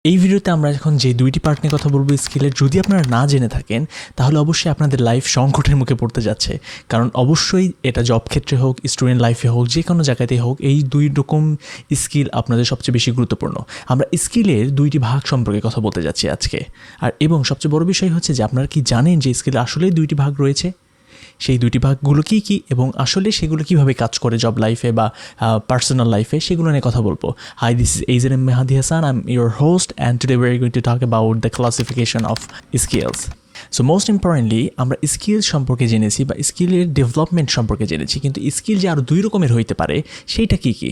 এই ভিডিওতে আমরা এখন যে দুইটি পার্ট নিয়ে কথা বলবো স্কিলের, যদি আপনারা না জেনে থাকেন তাহলে অবশ্যই আপনাদের লাইফ সংকটের মুখে পড়তে যাচ্ছে। কারণ অবশ্যই এটা জব ক্ষেত্রে হোক, স্টুডেন্ট লাইফে হোক, যে কোনো জায়গাতেই হোক, এই দুই রকম স্কিল আপনাদের সবচেয়ে বেশি গুরুত্বপূর্ণ। আমরা স্কিলের দুইটি ভাগ সম্পর্কে কথা বলতে যাচ্ছি আজকে। এবং সবচেয়ে বড় বিষয় হচ্ছে যে আপনারা কি জানেন যে স্কিলের আসলেই দুইটি ভাগ রয়েছে? সেই দুইটি ভাগগুলো কী কী এবং আসলে সেগুলো কীভাবে কাজ করে জব লাইফে বা পার্সোনাল লাইফে, সেগুলো নিয়ে কথা বলবো। হাই, দিস ইজ এইজেন Mehadi Hasan, I am your host and today we are going to talk about the classification of skills. So most importantly আমরা স্কিল সম্পর্কে জেনেছি বা স্কিলের ডেভেলপমেন্ট সম্পর্কে জেনেছি, কিন্তু স্কিল যে আরও দুই রকমের হইতে পারে সেইটা কী কী?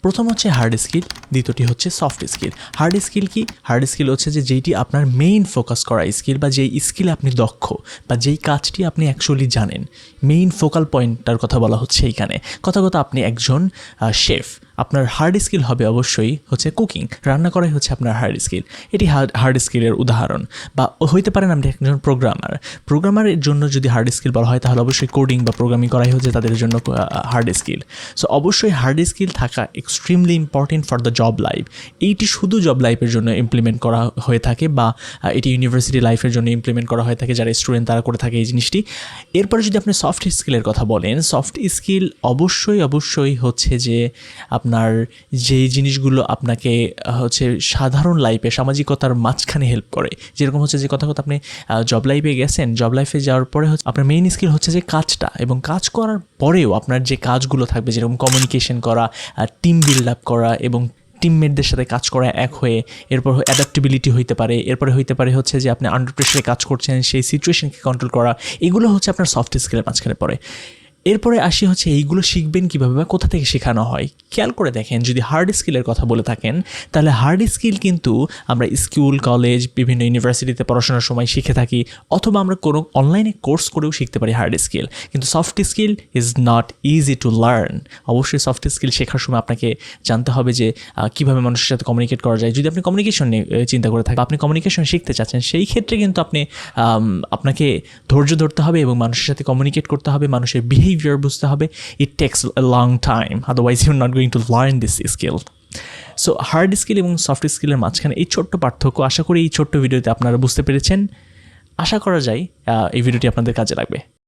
প্রথম হচ্ছে হার্ড স্কিল, দ্বিতীয়টি হচ্ছে সফট স্কিল। হার্ড স্কিল কি? হার্ড স্কিল হচ্ছে যে যেইটি আপনার মেইন ফোকাস করা স্কিল, বা যেই স্কিলে আপনি দক্ষ, বা যেই কাজটি আপনি অ্যাকচুয়ালি জানেন, মেইন ফোকাল পয়েন্টটার কথা বলা হচ্ছে এইখানে। কথা আপনি একজন শেফ, আপনার হার্ড স্কিল হবে অবশ্যই হচ্ছে কুকিং, রান্না করাই হচ্ছে আপনার হার্ড স্কিল। এটি হার্ড স্কিলের উদাহরণ। বা হইতে পারেন আপনি একজন প্রোগ্রামারের জন্য যদি হার্ড স্কিল বলা হয় তাহলে অবশ্যই কোডিং বা প্রোগ্রামিং করাই হচ্ছে তাদের জন্য হার্ড স্কিল। সো অবশ্যই হার্ড স্কিল থাকা extremely important for the job life. এইটি শুধু জব লাইফের জন্য ইমপ্লিমেন্ট করা হয়ে থাকে, বা এটি ইউনিভার্সিটি লাইফের জন্য ইমপ্লিমেন্ট করা হয়ে থাকে, যারা স্টুডেন্ট তারা করে থাকে এই জিনিসটি। এরপরে যদি আপনি সফট স্কিলের কথা বলেন, সফট স্কিল অবশ্যই হচ্ছে যে আপনার যেই জিনিসগুলো আপনাকে হচ্ছে সাধারণ লাইফে সামাজিকতার মাঝখানে হেল্প করে। যেরকম হচ্ছে যে কথা আপনি জব লাইফে গেছেন, জব লাইফে যাওয়ার পরে হচ্ছে আপনার মেইন স্কিল হচ্ছে যে কাজটা, এবং কাজ করার পরেও আপনার যে কাজগুলো থাকবে, যেরকম কমিউনিকেশন করা, টিম বিল্ড আপ করা এবং টিমমেটদের সাথে কাজ করা এক হয়ে, এরপর অ্যাডাপ্টেবিলিটি হইতে পারে, এরপরে হইতে পারে হচ্ছে যে আপনি আন্ডার প্রেশারে কাজ করছেন, সেই সিচুয়েশনকে কন্ট্রোল করা, এগুলো হচ্ছে আপনার সফট স্কিলের মাঝখানে পড়ে। এরপরে আসি হচ্ছে এইগুলো শিখবেন কীভাবে বা কোথা থেকে শেখানো হয়। খেয়াল করে দেখেন, যদি হার্ড স্কিলের কথা বলে থাকেন তাহলে হার্ড স্কিল কিন্তু আমরা স্কুল, কলেজ, বিভিন্ন ইউনিভার্সিটিতে পড়াশোনার সময় শিখে থাকি, অথবা আমরা কোনো অনলাইনে কোর্স করেও শিখতে পারি হার্ড স্কিল। কিন্তু soft skill is not easy to learn. অবশ্যই সফট স্কিল শেখার সময় আপনাকে জানতে হবে যে কীভাবে মানুষের সাথে কমিউনিকেট করা যায়। যদি আপনি কমিউনিকেশন নিয়ে চিন্তা করে থাকেন, আপনি কমিউনিকেশন শিখতে চাচ্ছেন, সেই ক্ষেত্রে কিন্তু আপনাকে ধৈর্য ধরতে হবে এবং মানুষের সাথে কমিউনিকেট করতে হবে, মানুষের বিহেভিয়ার বুঝতে হবে। It takes a long time, otherwise you're not going to learn this skill. So hard skill এবং সফট স্কিলের মাঝখানে এই ছোট্ট পার্থক্য, আশা করি এই ছোট্ট ভিডিওতে আপনারা বুঝতে পেরেছেন। আশা করা যায় এই ভিডিওটি আপনাদের কাজে লাগবে।